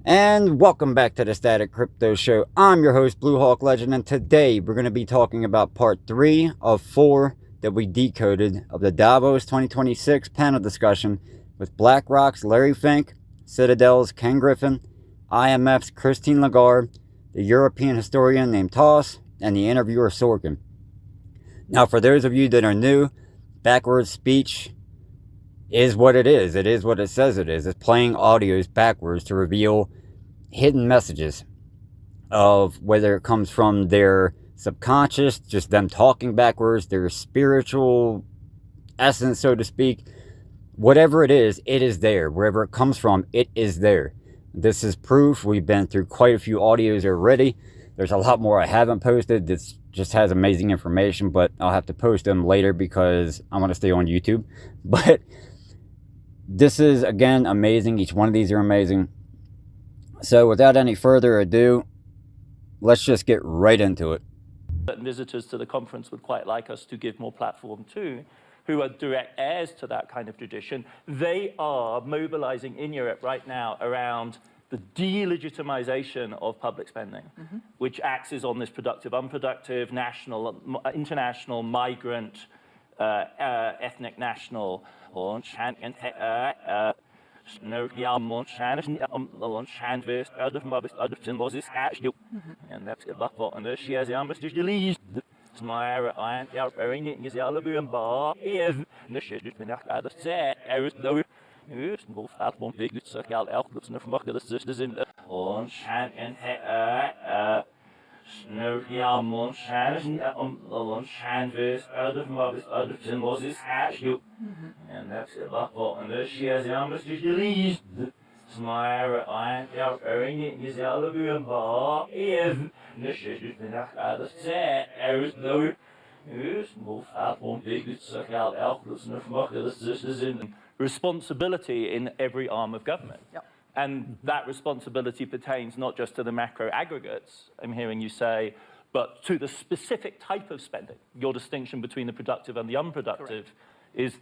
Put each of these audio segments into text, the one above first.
And welcome back to the Static Crypto Show. I'm your host, Blue Hawk Legend, and today we're going to be talking about part 3 of 4 that we decoded of the Davos 2026 panel discussion with BlackRock's Larry Fink, Citadel's Ken Griffin, IMF's Christine Lagarde, the European historian named Toss, and the interviewer Sorkin. Now, for those of you that are new, backwards speech is what it is. It is what it says it is. It's playing audios backwards to reveal hidden messages of whether it comes from their subconscious, just them talking backwards, their spiritual essence, so to speak. Whatever it is there. Wherever it comes from, it is there. This is proof. We've been through quite a few audios already. There's a lot more I haven't posted. This just has amazing information, but I'll have to post them later because I want to stay on YouTube. But this is, again, amazing. Each one of these are amazing. So without any further ado, let's just get right into it. Certain visitors to the conference would quite like us to give more platform to, who are direct heirs to that kind of tradition. They are mobilizing in Europe right now around the delegitimization of public spending, which axes on this productive, unproductive, national, international, migrant, ethnic, national, and that's about the shares the Smire and everything is all about bar if the shit has been out of set. I was no move out one big circle out looks enough mark the sisters in the on shan and Snurf Yamon Shan on shan verse out of symbols is hash you. And that's about and the shares the released. Smire and everything is all about bar if the shit has been out of set. I was no move out one big circle out looks enough mark the sisters in responsibility in every arm of government. Yep. And that responsibility pertains not just to the macro aggregates, I'm hearing you say, but to the specific type of spending. Your distinction between the productive and the unproductive is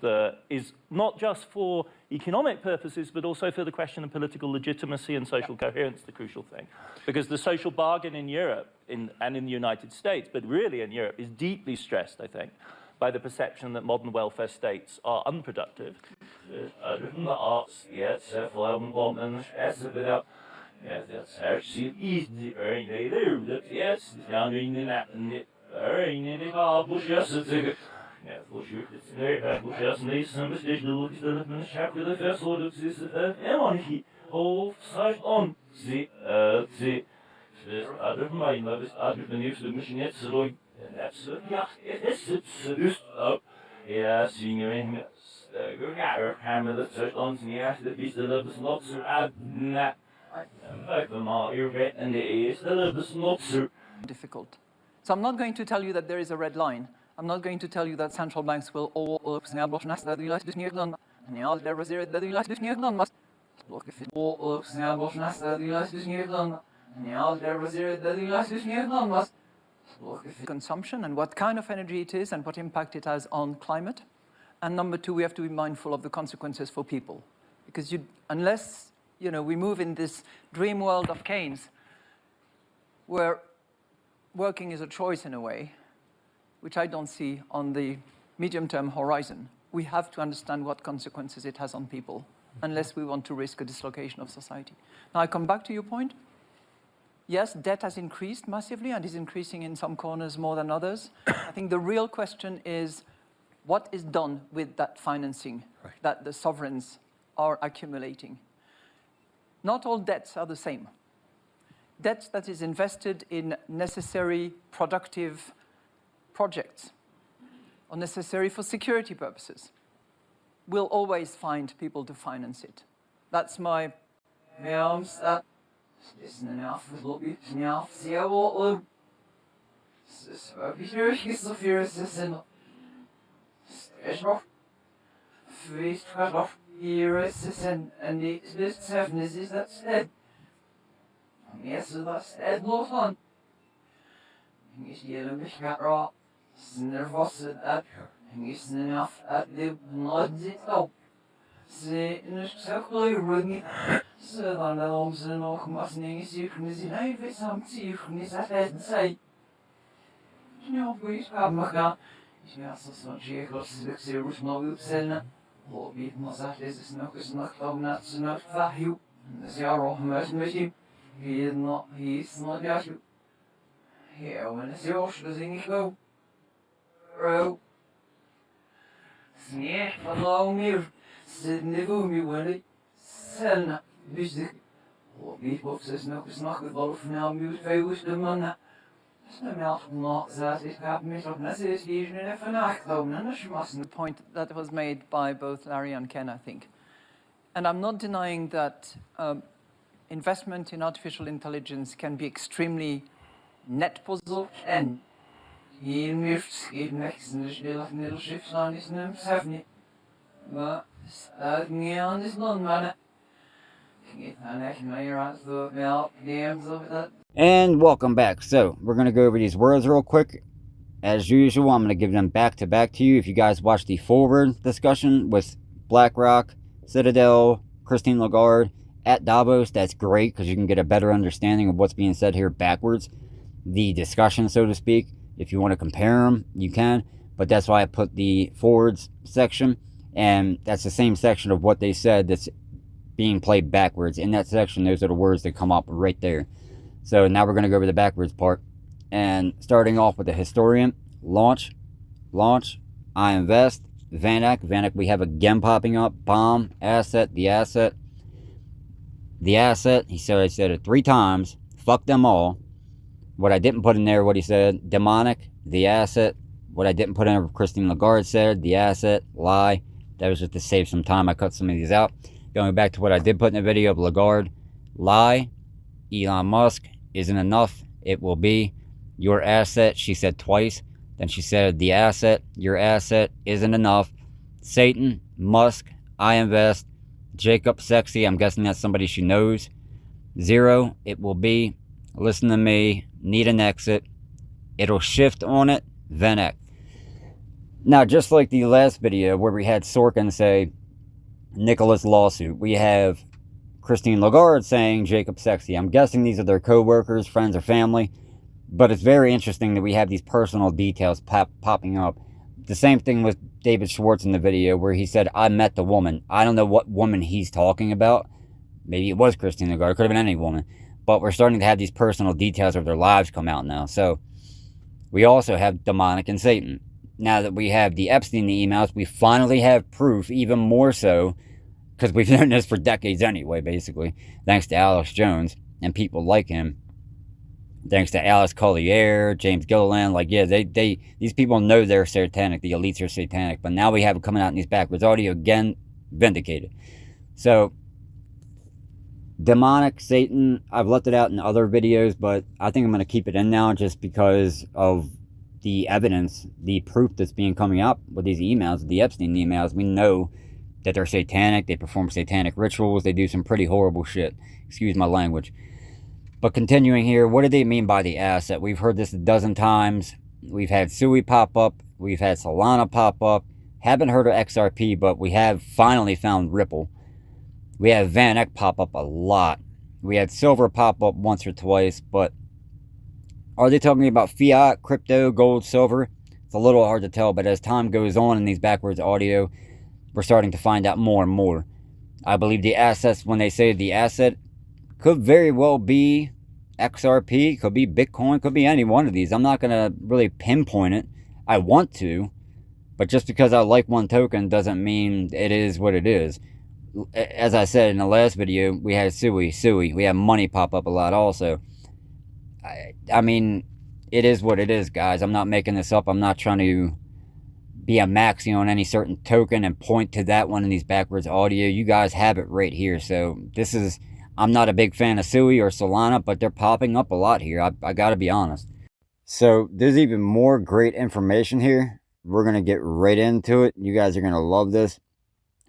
not just for economic purposes, but also for the question of political legitimacy and social coherence, the crucial thing. Because the social bargain in Europe and in the United States, but really in Europe, is deeply stressed, I think, by the perception that modern welfare states are unproductive. Ja, zingen difficult. So I'm not going to tell you that there is a red line. I'm not going to tell you that central banks will all consumption and what kind of energy it is and what impact it has on climate. And number two, we have to be mindful of the consequences for people. Because unless we move in this dream world of Keynes, where working is a choice in a way, which I don't see on the medium-term horizon, we have to understand what consequences it has on people, unless we want to risk a dislocation of society. Now, I come back to your point. Yes, debt has increased massively and is increasing in some corners more than others. I think the real question is what is done with that financing that the sovereigns are accumulating. Not all debts are the same. Debt that is invested in necessary, productive projects or necessary for security purposes will always find people to finance it. That's my... Satan is exactly running. So then the arms and all masning is you can see life is something you can say. No, please, Papa. Ja, så jeg også ser ut som noe utseende. Og vi må sagt det er noe snakket om natt så nok fahju. Det ser også med him. He's not just you. Yeah, when it's yours, the thing is go. Bro. Snee, vertrouw mir. Zit niet voor me, Willy. Selna, wist ik. Og vi må også noe snakket om for mye feil de mannen. The point that was made by both Larry and Ken, I think. And I'm not denying that investment in artificial intelligence can be extremely net positive and And welcome back. So we're going to go over these words real quick. As usual, I'm going to give them back to back to you. If you guys watched the forward discussion with BlackRock, Citadel, Christine Lagarde at Davos, that's great because you can get a better understanding of what's being said here backwards. The discussion, so to speak. If you want to compare them, you can. But that's why I put the forwards section. And that's the same section of what they said that's being played backwards. In that section, those are the words that come up right there. So now we're going to go over the backwards part. And starting off with the historian, launch, I invest, Vanek, we have again popping up, bomb, asset, the asset, he said it 3 times, fuck them all. What I didn't put in there, what he said, demonic, the asset, what I didn't put in there, Christine Lagarde said, the asset, lie, that was just to save some time, I cut some of these out. Going back to what I did put in the video of Lagarde, lie, Elon Musk, isn't enough, it will be. Your asset, she said twice. Then she said the asset, your asset, isn't enough. Satan, Musk, I invest. Jacob, sexy, I'm guessing that's somebody she knows. 0, it will be. Listen to me, need an exit. It'll shift on it, Vanek. Now, just like the last video where we had Sorkin say, Nicholas lawsuit, we have Christine Lagarde saying Jacob sexy. I'm guessing these are their co-workers, friends, or family. But it's very interesting that we have these personal details popping up. The same thing with David Schwartz in the video where he said, I met the woman. I don't know what woman he's talking about. Maybe it was Christine Lagarde. It could have been any woman. But we're starting to have these personal details of their lives come out now. So we also have demonic and Satan. Now that we have the Epstein emails, we finally have proof, even more so, because we've known this for decades anyway, basically, thanks to Alex Jones and people like him. Thanks to Alice Collier, James Gilliland, like, yeah, these people know they're satanic, the elites are satanic, but now we have it coming out in these backwards audio, again, vindicated. So, demonic, Satan, I've left it out in other videos, but I think I'm going to keep it in now just because of the evidence, the proof that's being coming up with these emails, the Epstein emails. We know that they're satanic, they perform satanic rituals, they do some pretty horrible shit. Excuse my language. But continuing here, what do they mean by the asset? We've heard this a dozen times. We've had Sui pop up, we've had Solana pop up. Haven't heard of XRP, but we have finally found Ripple. We have Vanek pop up a lot. We had Silver pop up once or twice, but are they talking about fiat, crypto, gold, silver? It's a little hard to tell, but as time goes on in these backwards audio, we're starting to find out more and more. I believe the assets, when they say the asset, could very well be XRP, could be Bitcoin, could be any one of these. I'm not going to really pinpoint it. I want to, but just because I like one token doesn't mean it is what it is. As I said in the last video, we had Sui. We have money pop up a lot also. I mean, it is what it is, guys. I'm not making this up. I'm not trying to be a maxi on any certain token and point to that one in these backwards audio. You guys have it right here. So this is, I'm not a big fan of Sui or Solana, but they're popping up a lot here. I gotta be honest. So there's even more great information here. We're gonna get right into it. You guys are gonna love this.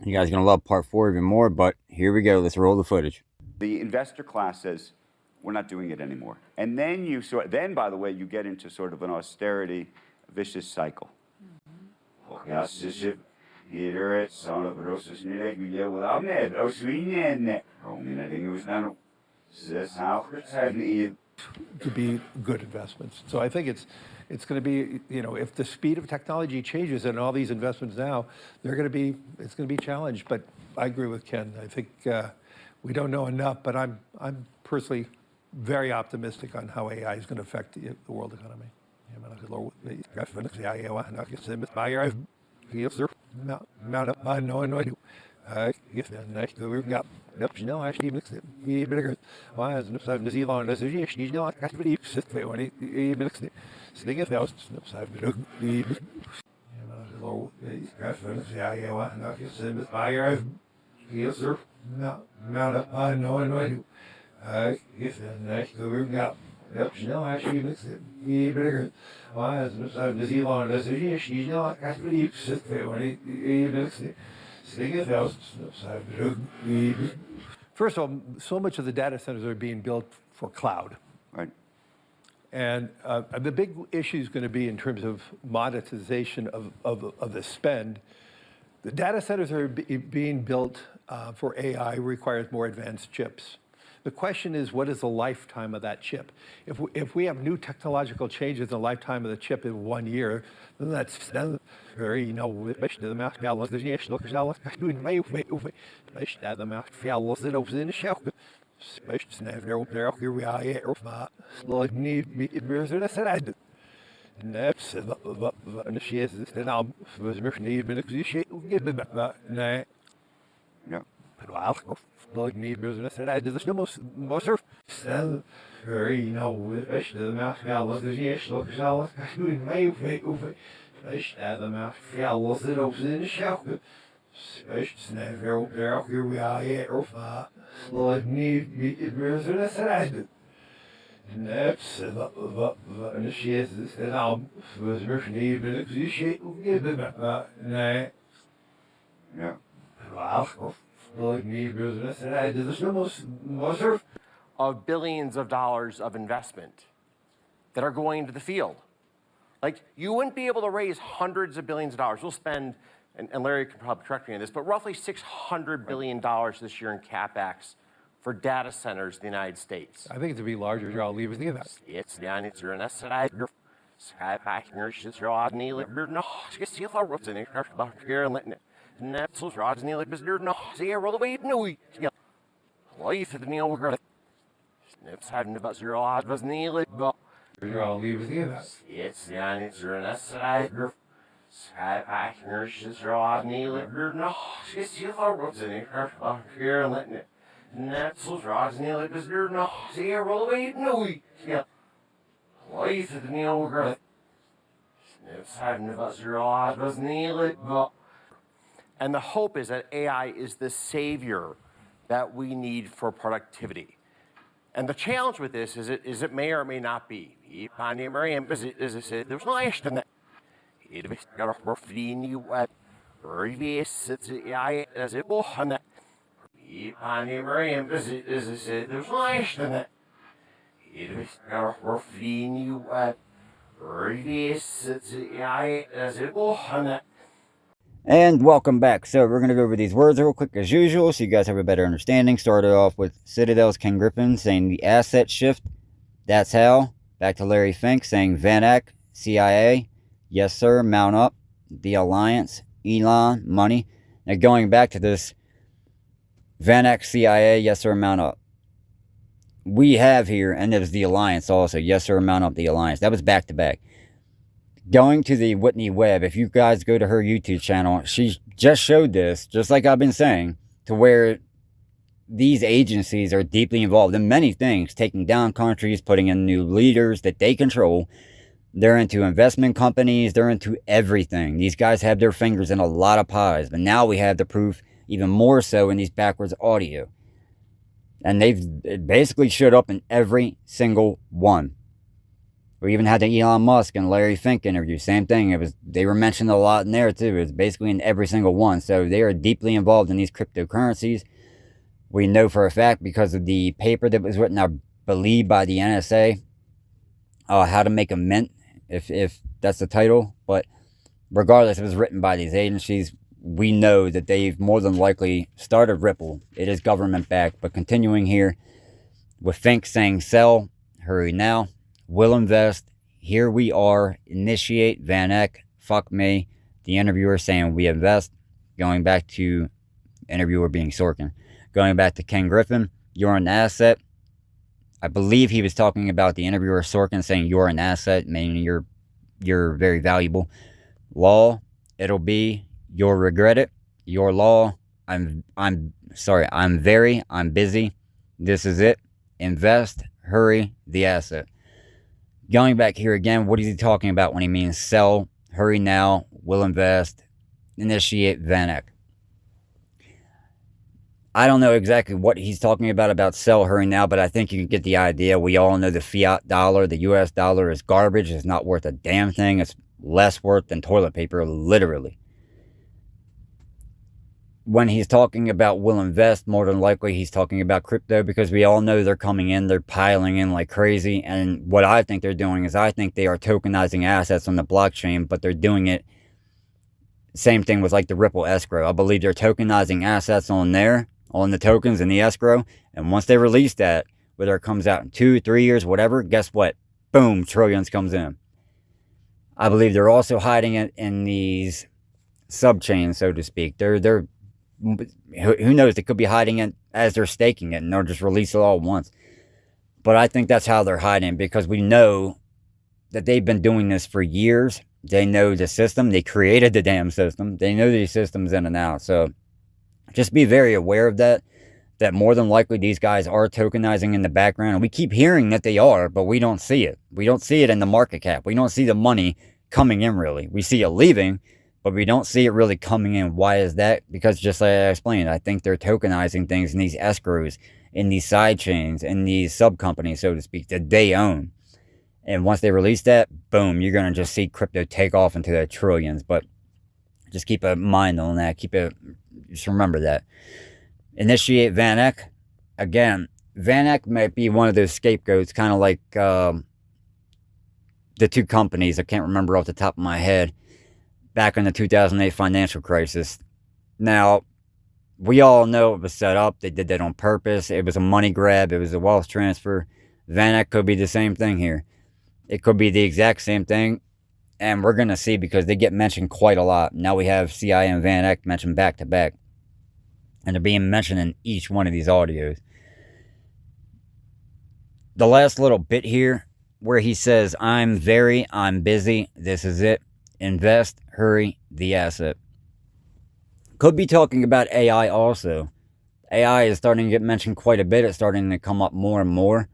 You guys are gonna love part 4 even more, but here we go. Let's roll the footage. The investor class says, we're not doing it anymore. And then by the way, you get into sort of an austerity, vicious cycle. Here it's son of a roast snake, you get without net, oh, sweet net. Oh, I think it was not. This how it's having to be good investments. So I think it's going to be, you know, if the speed of technology changes and all these investments now, it's going to be challenged. But I agree with Ken. I think we don't know enough, but I'm personally very optimistic on how AI is going to affect the world economy. If we've got no, actually, mix it. He bigger. Why is no side the zero on the suggestion? He's not got to believe sit there when he mixed it. Sting it out, no side the low reference. Yeah, what? Not just in the fire. Yes, sir. Not I know, I know. If the next we've got. No, actually, mix it. He bigger. Why is no side the zero on the suggestion? He's not got to believe sit there when he mixed it. First of all, so much of the data centers are being built for cloud. Right. And the big issue is going to be in terms of monetization of the spend. The data centers are being built for AI requires more advanced chips. The question is, what is the lifetime of that chip? If we have new technological changes in the lifetime of the chip in 1 year, then that's very, you know, the math balance, the yes, look, doing my way, the math balance, it opens in the shell. Here we are, like, need me, there's an aside. Naps, the shares, and I'm was need me, give me back. Yeah. Well, like need business, and I did this most very, you know, the math balance, the yes, look, doing my way, the math balance, it opens in the shell. Here we are, like need me, there's an aside. Naps, the shares, and I'm was need me, give me back. Yeah. Well, like need business, and I did this most of billions of dollars of investment that are going into the field. Like, you wouldn't be able to raise hundreds of billions of dollars. We'll spend, and Larry can probably correct me on this, but roughly $600 billion this year in CapEx for data centers in the United States. I think it to be larger. I'll leave it to that. It's down, it's your side. Sky back here, she's your nearly, no, she's still a roots in it, about here and letting it. And that's those rods nearly, but there's no, see, roll away, no, yeah. Life at the Neil Wigger. Snips having about 0 odds was nearly, but I'll leave it to that. it's down, it's your side. Sky back here, she's your odds nearly, no, she's still a roots in it, about here and letting it. And that's those rods nearly, but there's no, see, roll away, no, yeah. Life at the Neil Wigger. Snips having about 0 odds was nearly, but. And the hope is that AI is the savior that we need for productivity. And the challenge with this is it may or may not be. There's no ash in that. There's no ash in that. And welcome back. So we're going to go over these words real quick as usual so you guys have a better understanding. Started off with Citadel's Ken Griffin saying the asset shift. That's how. Back to Larry Fink saying Van Eck, CIA. Yes, sir. Mount up. The Alliance. Elon. Money. Now going back to this Van Eck, CIA. Yes, sir. Mount up. We have here, and there's the Alliance also. Yes, sir. Mount up. The Alliance. That was back to back. Going to the Whitney Webb, if you guys go to her YouTube channel, she just showed this, just like I've been saying, to where these agencies are deeply involved in many things, taking down countries, putting in new leaders that they control. They're into investment companies. They're into everything. These guys have their fingers in a lot of pies, but now we have the proof even more so in these backwards audio. And they've basically showed up in every single one. We even had the Elon Musk and Larry Fink interview. Same thing. They were mentioned a lot in there too. It's basically in every single one. So they are deeply involved in these cryptocurrencies. We know for a fact because of the paper that was written, I believe, by the NSA, How to Make a Mint, if that's the title. But regardless, it was written by these agencies. we know that they've more than likely started Ripple. It is government backed, but continuing here with Fink saying sell, hurry now, will invest, here we are, initiate, Van Eck, fuck me, the interviewer saying we invest, going back to interviewer being Sorkin, going back to Ken Griffin, you're an asset. I believe he was talking about the interviewer Sorkin saying you're an asset, meaning you're very valuable. Law, it'll be you'll regret it. Your law, I'm busy. This is it. Invest, hurry, the asset. Going back here again, what is he talking about when he means sell, hurry now, will invest, initiate, Van Eck? I don't know exactly what he's talking about sell, hurry now, but I think you can get the idea. We all know the fiat dollar, the US dollar is garbage. It's not worth a damn thing. It's less worth than toilet paper, literally. When he's talking about will invest, more than likely he's talking about crypto, because we all know they're coming in, they're piling in like crazy. And what I think they're doing is I think they are tokenizing assets on the blockchain, but they're doing it same thing with like the Ripple escrow. I believe they're tokenizing assets on there, on the tokens in the escrow. And once they release that, whether it comes out in 2, 3 years, whatever, guess what? Boom, trillions comes in. I believe they're also hiding it in these subchains, so to speak. They're who knows, they could be hiding it as they're staking it and they'll just release it all at once. But I think that's how they're hiding, because we know that they've been doing this for years. They know the system. They created the damn system. They know these systems in and out. So just be very aware of that more than likely these guys are tokenizing in the background. And we keep hearing that they are, but we don't see it. We don't see it in the market cap. We don't see the money coming in, really. We see it leaving, but we don't see it really coming in. Why is that? Because just like I explained, I think they're tokenizing things in these escrows, in these side chains, in these sub companies, so to speak, that they own. And once they release that, boom, you're going to just see crypto take off into the trillions. But just keep a mind on that. Just remember that. Initiate Van Eck. Again, Van Eck might be one of those scapegoats, kind of like the two companies, I can't remember off the top of my head, back in the 2008 financial crisis. Now, we all know it was set up. They did that on purpose. It was a money grab. It was a wealth transfer. Van Eck could be the same thing here. It could be the exact same thing. And we're going to see, because they get mentioned quite a lot. Now we have CI and Van Eck mentioned back to back. And they're being mentioned in each one of these audios. The last little bit here, where he says, I'm busy. This is it. Invest, hurry, the asset. Could be talking about AI also. AI is starting to get mentioned quite a bit. It's starting to come up more and more.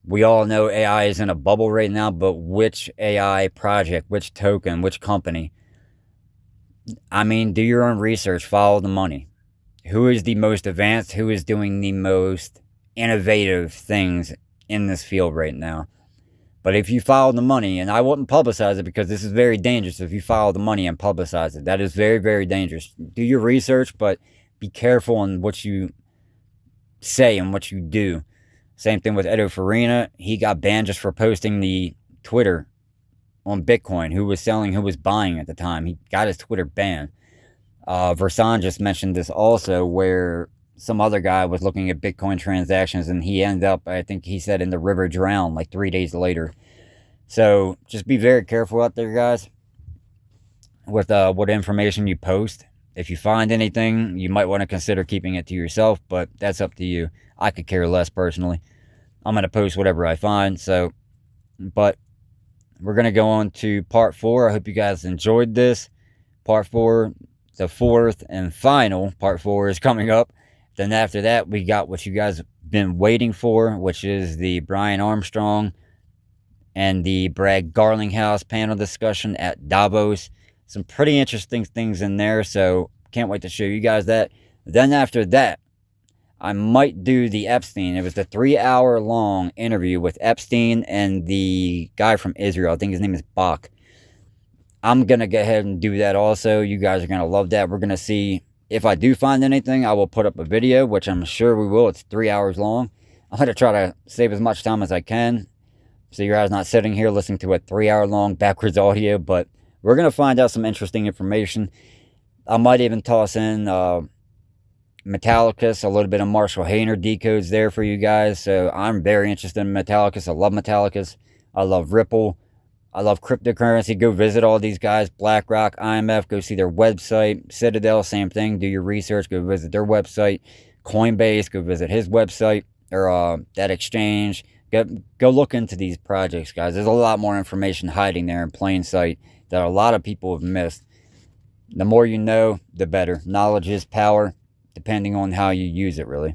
We all know AI is in a bubble right now, but which AI project, which token, which company? I mean, do your own research, follow the money. Who is the most advanced? Who is doing the most innovative things in this field right now? But if you follow the money, and I wouldn't publicize it because this is very dangerous if you follow the money and publicize it. That is very, very dangerous. Do your research, but be careful on what you say and what you do. Same thing with Edo Farina. He got banned just for posting the Twitter on Bitcoin. Who was selling, who was buying at the time. He got his Twitter banned. Versan just mentioned this also, where some other guy was looking at Bitcoin transactions and he ended up, I think he said, in the river drowned like 3 days later. So just be very careful out there, guys, with what information you post. If you find anything, you might want to consider keeping it to yourself, but that's up to you. I could care less personally. I'm going to post whatever I find. So, but we're going to go on to part 4. I hope you guys enjoyed this. Part 4, the fourth and final part 4 is coming up. Then after that, we got what you guys have been waiting for, which is the Brian Armstrong and the Brad Garlinghouse panel discussion at Davos. Some pretty interesting things in there, so can't wait to show you guys that. Then after that, I might do the Epstein. It was the 3-hour-long interview with Epstein and the guy from Israel. I think his name is Bach. I'm going to go ahead and do that also. You guys are going to love that. We're going to see if I do find anything. I will put up a video, which I'm sure we will. It's 3 hours long. I'm going to try to save as much time as I can, so you guys not sitting here listening to a 3-hour-long backwards audio. But we're going to find out some interesting information. I might even toss in Metallicus, a little bit of Marshall Hayner decodes there for you guys. So I'm very interested in Metallicus. I love Metallicus. I love Ripple. I love cryptocurrency. Go visit all these guys. BlackRock, IMF, go see their website. Citadel, same thing. Do your research. Go visit their website. Coinbase, go visit his website or that exchange. Go look into these projects, guys. There's a lot more information hiding there in plain sight that a lot of people have missed. The more you know, the better. Knowledge is power, depending on how you use it, really.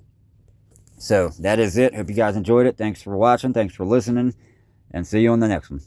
So, that is it. Hope you guys enjoyed it. Thanks for watching. Thanks for listening. And see you on the next one.